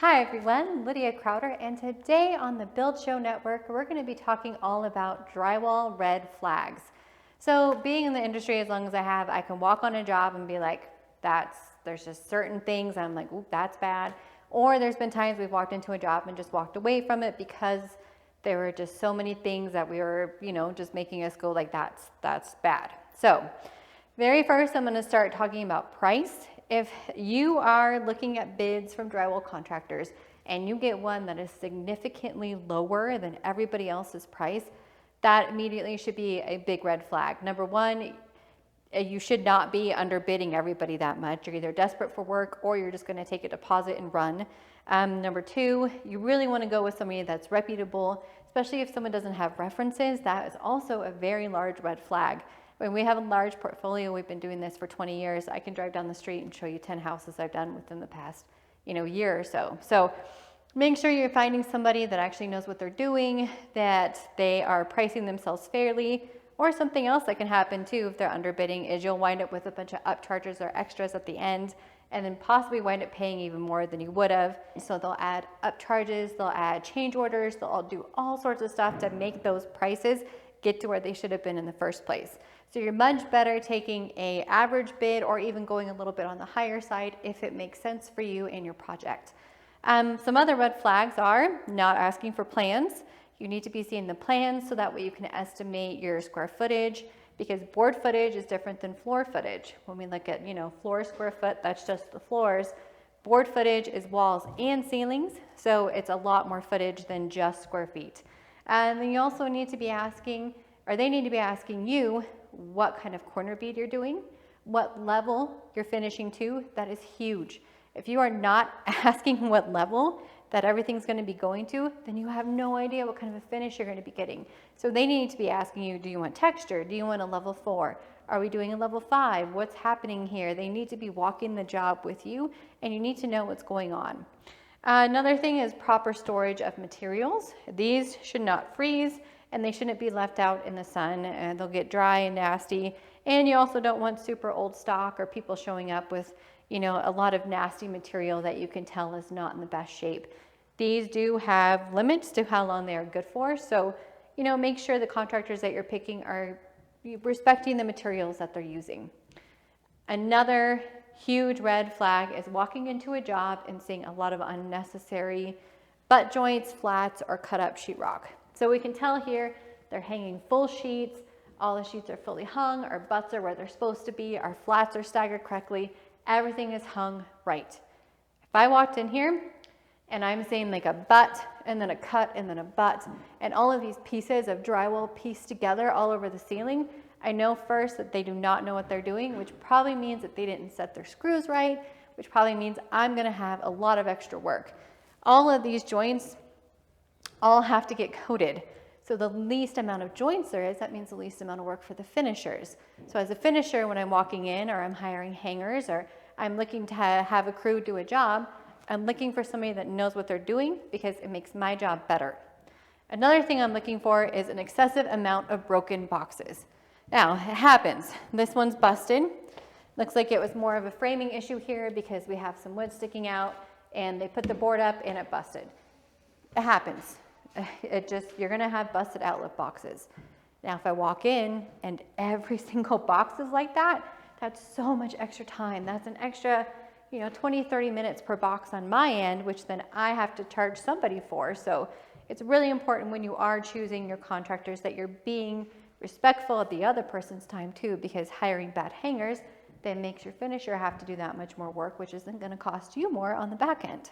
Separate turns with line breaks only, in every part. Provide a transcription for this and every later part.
Hi everyone, Lydia Crowder, and today on the Build Show Network, we're going to be talking all about drywall red flags. So being in the industry as long as I have, I can walk on a job and be like, there's just certain things I'm like, ooh, that's bad. Or there's been times we've walked into a job and just walked away from it because there were just so many things that we were, just making us go like, that's bad. So very first, I'm going to start talking about price. If you are looking at bids from drywall contractors and you get one that is significantly lower than everybody else's price, that immediately should be a big red flag. Number one, you should not be underbidding everybody that much. You're either desperate for work or you're just going to take a deposit and run. Number two, you really want to go with somebody that's reputable, especially if someone doesn't have references. That is also a very large red flag. When we have a large portfolio, we've been doing this for 20 years. I can drive down the street and show you 10 houses I've done within the past, year or so. So make sure you're finding somebody that actually knows what they're doing, that they are pricing themselves fairly. Or something else that can happen too if they're underbidding is you'll wind up with a bunch of upcharges or extras at the end and then possibly wind up paying even more than you would have. So they'll add upcharges, they'll add change orders, they'll do all sorts of stuff to make those prices get to where they should have been in the first place. So you're much better taking an average bid or even going a little bit on the higher side if it makes sense for you and your project. Some other red flags are not asking for plans. You need to be seeing the plans so that way you can estimate your square footage, because board footage is different than floor footage. When we look at, floor square foot, that's just the floors. Board footage is walls and ceilings, so it's a lot more footage than just square feet. And then you also need to be asking, or they need to be asking you, what kind of corner bead you're doing, what level you're finishing to. That is huge. If you are not asking what level that everything's going to be going to, then you have no idea what kind of a finish you're going to be getting. So they need to be asking you, do you want texture? Do you want a level 4? Are we doing a level 5? What's happening here? They need to be walking the job with you, and you need to know what's going on. Another thing is proper storage of materials. These should not freeze, and they shouldn't be left out in the sun, and they'll get dry and nasty. And you also don't want super old stock or people showing up with a lot of nasty material that you can tell is not in the best shape. These do have limits to how long they are good for. So, make sure the contractors that you're picking are respecting the materials that they're using. Another huge red flag is walking into a job and seeing a lot of unnecessary butt joints, flats, or cut up sheetrock. So we can tell here they're hanging full sheets, all the sheets are fully hung, our butts are where they're supposed to be, our flats are staggered correctly, everything is hung right. If I walked in here and I'm seeing like a butt and then a cut and then a butt and all of these pieces of drywall pieced together all over the ceiling, I know first that they do not know what they're doing, which probably means that they didn't set their screws right, which probably means I'm going to have a lot of extra work. All of these joints all have to get coated. So the least amount of joints there is, that means the least amount of work for the finishers. So as a finisher, when I'm walking in or I'm hiring hangers or I'm looking to have a crew do a job, I'm looking for somebody that knows what they're doing because it makes my job better. Another thing I'm looking for is an excessive amount of broken boxes. Now, it happens. This one's busted. Looks like it was more of a framing issue here because we have some wood sticking out and they put the board up and it busted. It happens. You're gonna have busted outlet boxes. Now, if I walk in and every single box is like that, that's so much extra time. That's an extra, 20, 30 minutes per box on my end, which then I have to charge somebody for. So it's really important when you are choosing your contractors that you're being respectful of the other person's time too, because hiring bad hangers then makes your finisher have to do that much more work, which isn't gonna cost you more on the back end.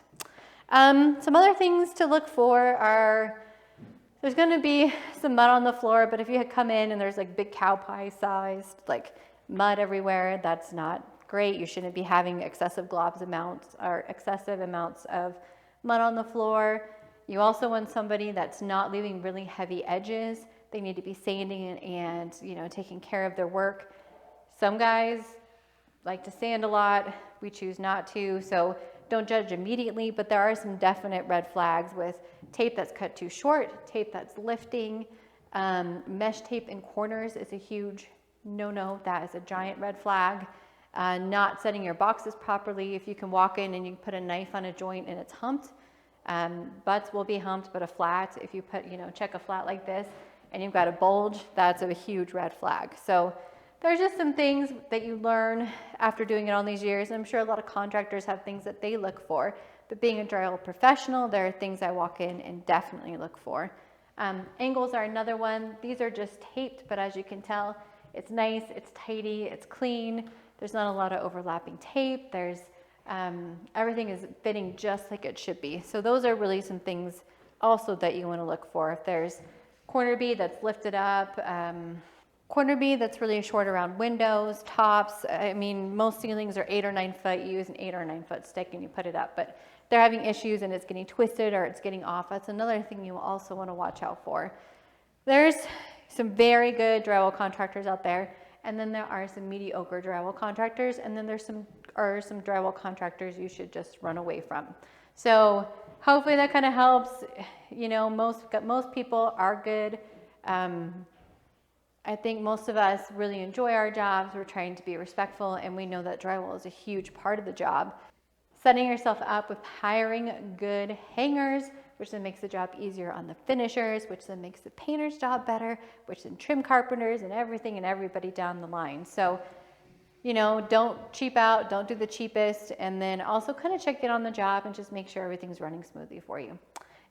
Some other things to look for are, there's going to be some mud on the floor, but if you had come in and there's like big cow pie sized like mud everywhere, that's not great. You shouldn't be having excessive amounts of mud on the floor. You also want somebody that's not leaving really heavy edges. They need to be sanding and taking care of their work. Some guys like to sand a lot. We choose not to. So don't judge immediately, but there are some definite red flags with tape that's cut too short, tape that's lifting, mesh tape in corners is a huge no-no. That is a giant red flag. not setting your boxes properly. If you can walk in and you put a knife on a joint and it's humped, butts will be humped, but a flat, if you put, check a flat like this and you've got a bulge, that's a huge red flag. So there's just some things that you learn after doing it all these years. I'm sure a lot of contractors have things that they look for, but being a drywall professional, there are things I walk in and definitely look for. Angles are another one. These are just taped, but as you can tell, it's nice, it's tidy, it's clean. There's not a lot of overlapping tape. There's everything is fitting just like it should be. So those are really some things also that you want to look for. If there's corner bead that's lifted up, corner bead that's really short around windows, tops. I mean, most ceilings are 8 or 9 foot. You use an 8 or 9 foot stick and you put it up, but they're having issues and it's getting twisted or it's getting off. That's another thing you also want to watch out for. There's some very good drywall contractors out there, and then there are some mediocre drywall contractors, and then there's some drywall contractors you should just run away from. So hopefully that kind of helps. Most people are good. I think most of us really enjoy our jobs. We're trying to be respectful, and we know that drywall is a huge part of the job. Setting yourself up with hiring good hangers, which then makes the job easier on the finishers, which then makes the painter's job better, which then trim carpenters and everything and everybody down the line. So, don't cheap out, don't do the cheapest, and then also kind of check in on the job and just make sure everything's running smoothly for you.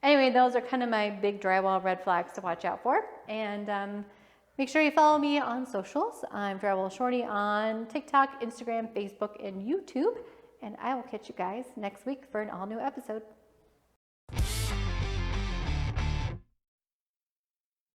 Anyway, those are kind of my big drywall red flags to watch out for. And make sure you follow me on socials. I'm Drywall Shorty on TikTok, Instagram, Facebook, and YouTube. And I will catch you guys next week for an all new episode.